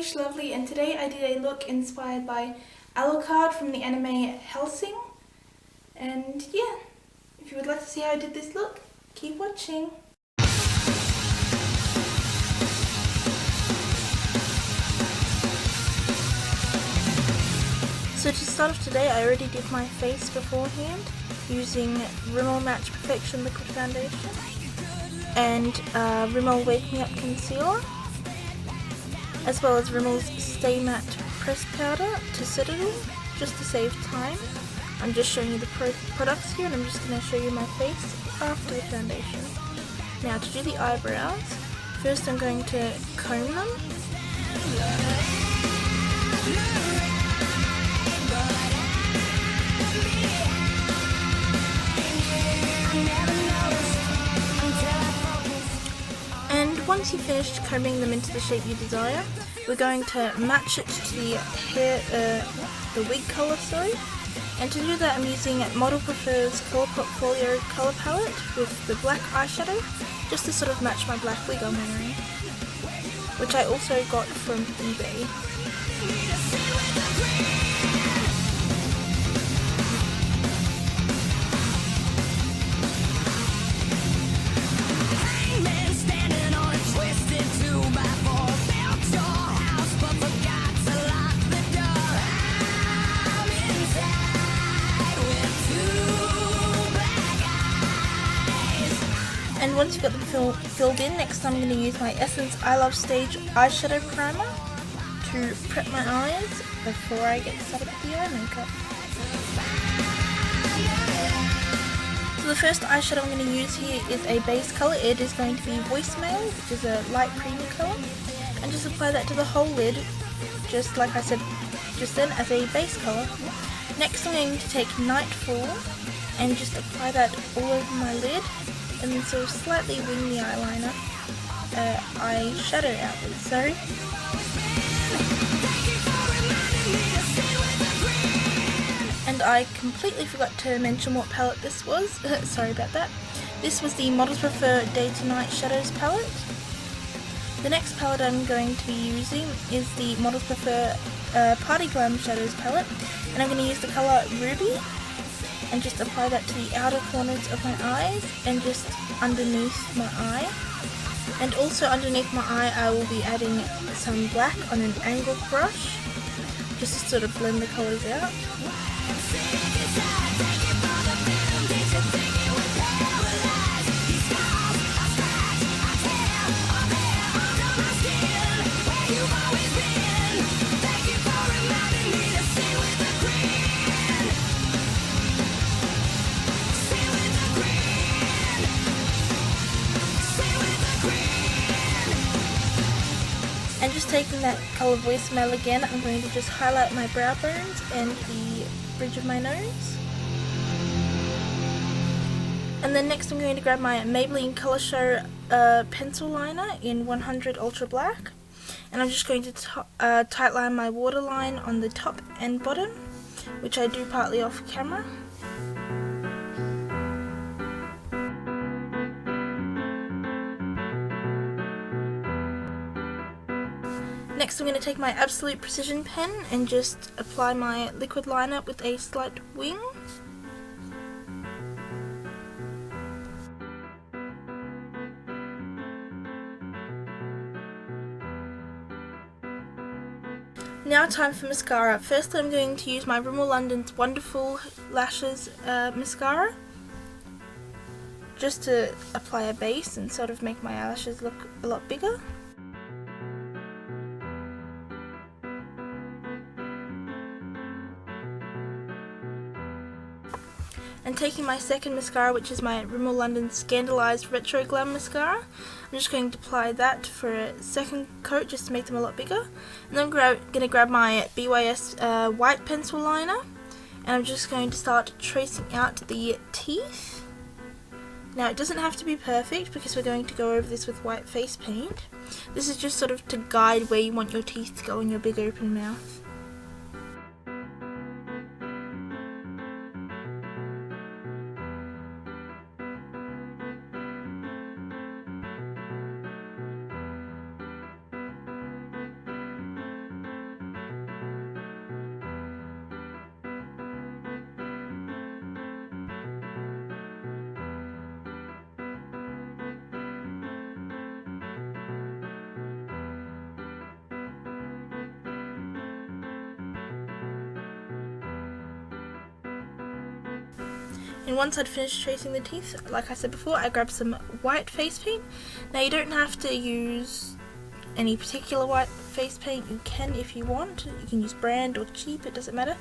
leesh.lovely, and today I did a look inspired by Alucard from the anime Hellsing. And yeah, if you would like to see how I did this look, keep watching. So to start off today, I already did my face beforehand using Rimmel Match Perfection Liquid Foundation and Rimmel Wake Me Up Concealer, as well as Rimmel's Stay Matte Press Powder to set it all, just to save time. I'm just showing you the products here, and I'm just going to show you my face after the foundation. Now to do the eyebrows, first I'm going to comb them. And once you've finished combing them into the shape you desire, we're going to match it to the hair, the wig colour, And to do that, I'm using Model Prefer's Colour Portfolio colour palette with the black eyeshadow, just to sort of match my black wig I'm wearing, which I also got from eBay. And once you've got them filled in, next I'm going to use my Essence I Love Stage eyeshadow primer to prep my eyes before I get started with the eye makeup. So the first eyeshadow I'm going to use here is a base colour. It is going to be Voicemail, which is a light creamy colour, and just apply that to the whole lid, just like I said just then, as a base colour. Next I'm going to take Nightfall and just apply that all over my lid, and then sort of slightly wing the eyeliner, eyeshadow outwards, And I completely forgot to mention what palette this was, sorry about that. This was the Models Prefer Day to Night Shadows palette. The next palette I'm going to be using is the Models Prefer Party Glam Shadows palette, and I'm going to use the colour Ruby, and just apply that to the outer corners of my eyes and just underneath my eye. And also underneath my eye I will be adding some black on an angled brush, just to sort of blend the colours out. And just taking that colour Voicemail again, I'm going to just highlight my brow bones and the bridge of my nose. And then next I'm going to grab my Maybelline Colour Show pencil liner in 100 Ultra Black, and I'm just going to tightline my waterline on the top and bottom, which I do partly off camera. Next I'm going to take my Absolute Precision pen and just apply my liquid liner with a slight wing. Now time for mascara. First I'm going to use my Rimmel London's Wonderful Lashes mascara, just to apply a base and sort of make my eyelashes look a lot bigger. And taking my second mascara, which is my Rimmel London Scandalised Retro Glam Mascara, I'm just going to apply that for a second coat just to make them a lot bigger. And then I'm going to grab my BYS white pencil liner, and I'm just going to start tracing out the teeth. Now it doesn't have to be perfect because we're going to go over this with white face paint. This is just sort of to guide where you want your teeth to go in your big open mouth. And once I'd finished tracing the teeth, like I said before, I grabbed some white face paint. Now you don't have to use any particular white face paint, you can if you want. You can use brand or cheap, it doesn't matter.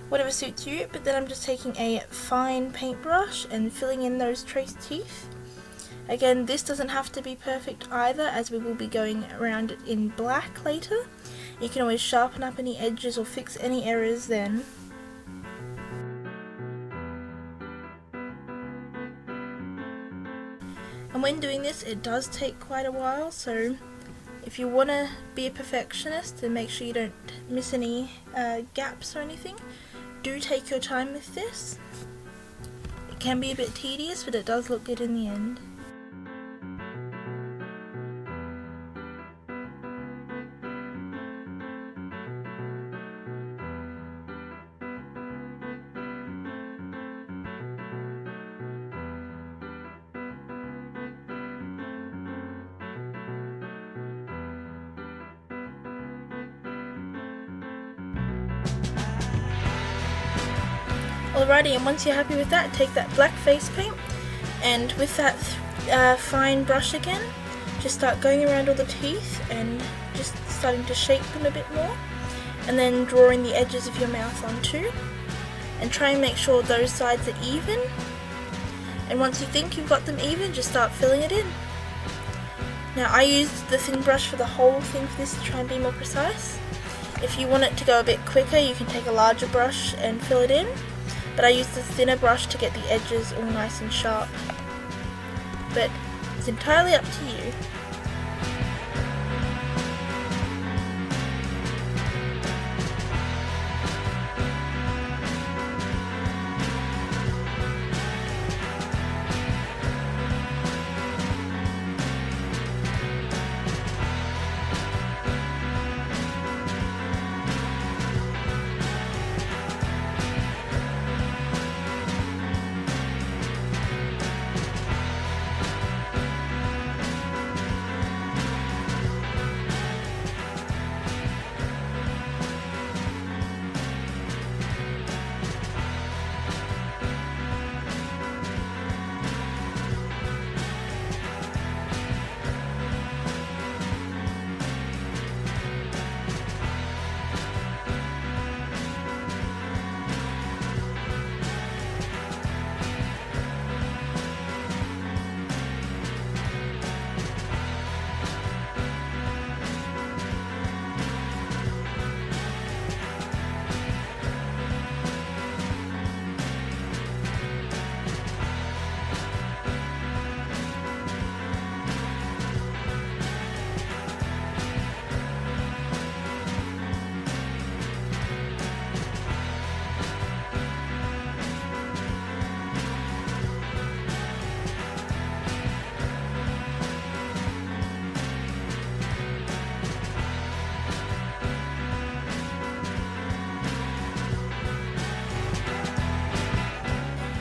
Whatever suits you, but then I'm just taking a fine paintbrush and filling in those traced teeth. Again, this doesn't have to be perfect either, as we will be going around it in black later. You can always sharpen up any edges or fix any errors then. And when doing this, it does take quite a while, so if you want to be a perfectionist and make sure you don't miss any gaps or anything, do take your time with this. It can be a bit tedious, but it does look good in the end. Alrighty, and once you're happy with that, take that black face paint, and with that fine brush again, just start going around all the teeth and just starting to shape them a bit more, and then drawing the edges of your mouth on too, and try and make sure those sides are even. And once you think you've got them even, just start filling it in. Now I used the thin brush for the whole thing for this to try and be more precise. If you want it to go a bit quicker, you can take a larger brush and fill it in. But I used the thinner brush to get the edges all nice and sharp. But it's entirely up to you.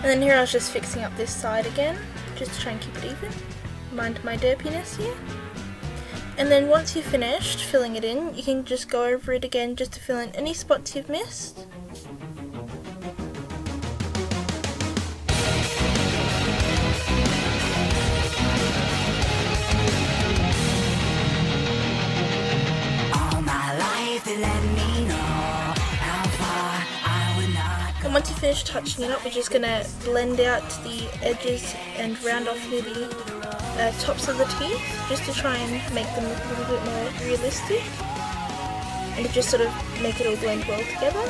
And then here I was just fixing up this side again, just to try and keep it even. Mind my derpiness here. And then once you've finished filling it in, you can just go over it again just to fill in any spots you've missed. And once you finish touching it up, we're just going to blend out the edges and round off near the tops of the teeth, just to try and make them look a little bit more realistic, and just sort of make it all blend well together,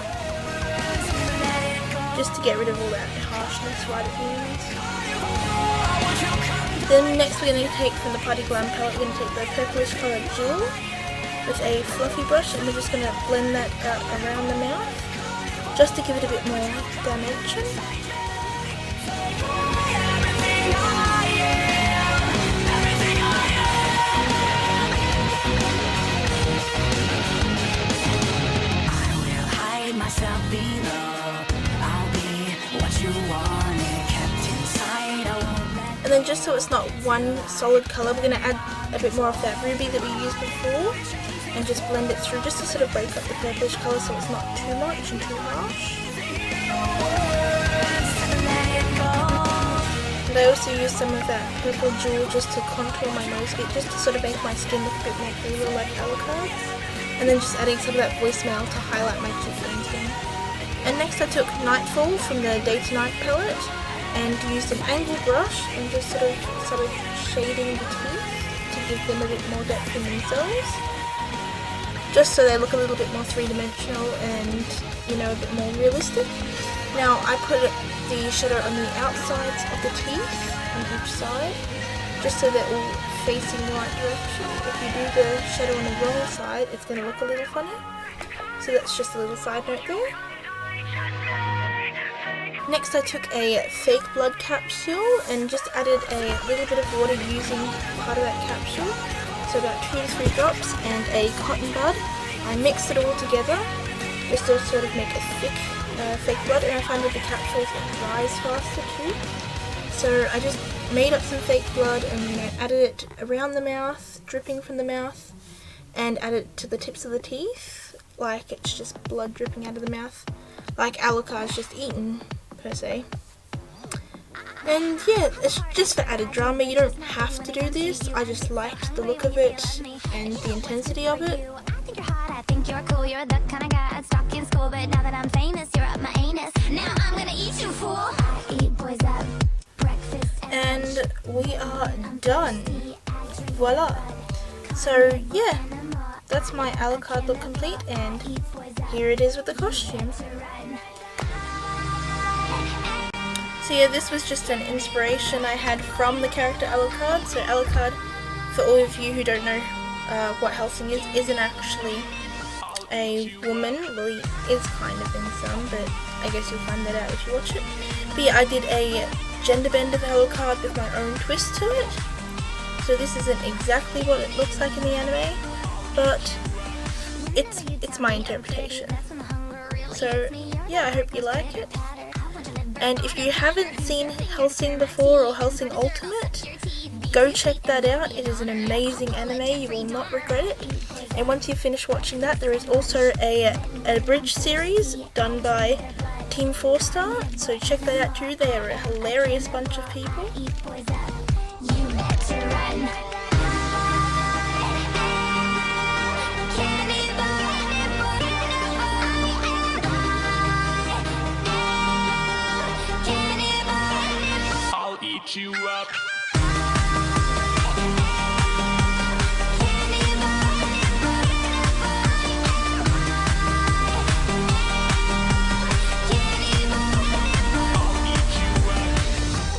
just to get rid of all that harshness right at the end. Then next we're going to take from the Party Glam palette, we're going to take the purplish colour Jewel with a fluffy brush, and we're just going to blend that out around the mouth, just to give it a bit more dimension. And then just so it's not one solid colour, we're going to add a bit more of that ruby that we used before, and just blend it through just to sort of break up the purplish colour so it's not too much and too harsh. And I also used some of that purple jewel just to contour my nose a bit, just to sort of make my skin look a bit more paler like Alucard's. And then just adding some of that voicemail to highlight my cheekbones again. And next I took Nightfall from the Day to Night palette and used an angled brush and just sort of shading the teeth to give them a bit more depth in themselves. Just so they look a little bit more three-dimensional and, you know, a bit more realistic. Now I put the shadow on the outsides of the teeth on each side, just so they're all facing the right direction. If you do the shadow on the wrong side, it's going to look a little funny. So that's just a little side note there. Next I took a fake blood capsule and just added a little bit of water using part of that capsule. So about 2 to 3 drops and a cotton bud. I mixed it all together just to sort of make a thick fake blood, and I find that the capsules dries faster too. So I just made up some fake blood and then I added it around the mouth, dripping from the mouth, and added it to the tips of the teeth, like it's just blood dripping out of the mouth, like Alucard's just eaten per se. And yeah, it's just for added drama. You don't have to do this. I just liked the look of it and the intensity of it. I think you're cool, you're the kind of guy I'd stalk in school, but now that I'm famous, you're up my anus. Now I'm gonna eat you, fool. I eat boys up, breakfast. And we are done. Voila. So yeah, that's my Alucard look complete, and here it is with the costume. So yeah, this was just an inspiration I had from the character Alucard. So Alucard, for all of you who don't know what Hellsing is, isn't actually a woman. Well, he is kind of in some, but I guess you'll find that out if you watch it. But yeah, I did a gender bend of Alucard with my own twist to it. So this isn't exactly what it looks like in the anime, but it's my interpretation. So yeah, I hope you like it. And if you haven't seen Hellsing before, or Hellsing Ultimate, go check that out. It is an amazing anime, you will not regret it. And once you finish watching that, there is also a abridged series done by Team 4 Star, so check that out too. They are a hilarious bunch of people. I'll eat you up.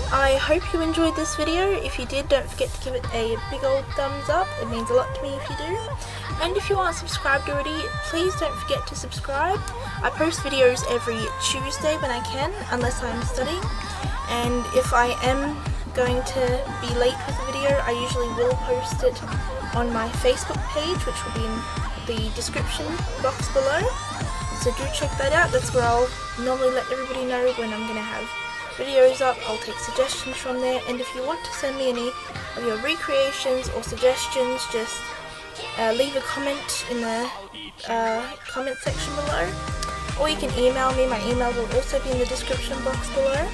I hope you enjoyed this video. If you did, don't forget to give it a big old thumbs up. It means a lot to me if you do. And if you aren't subscribed already, please don't forget to subscribe. I post videos every Tuesday when I can, unless I'm studying. And if I am going to be late with a video, I usually will post it on my Facebook page, which will be in the description box below. So do check that out. That's where I'll normally let everybody know when I'm going to have videos up. I'll take suggestions from there, and if you want to send me any of your recreations or suggestions, just leave a comment in the comment section below, or you can email me. My email will also be in the description box below.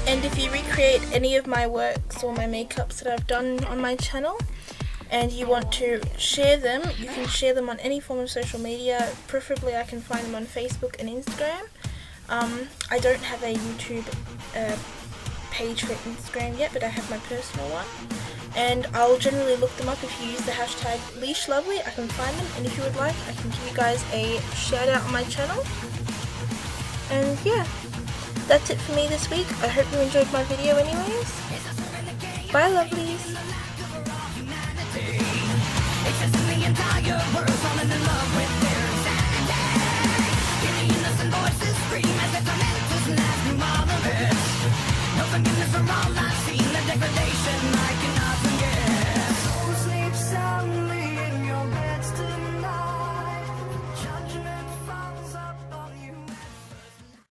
And if you recreate any of my works or my makeups that I've done on my channel, and you want to share them, you can share them on any form of social media. Preferably I can find them on Facebook and Instagram. I don't have a YouTube page for Instagram yet, but I have my personal one. And I'll generally look them up. If you use the hashtag leesh.lovely, I can find them. And if you would like, I can give you guys a shout out on my channel. And yeah, that's it for me this week. I hope you enjoyed my video anyways. Bye lovelies!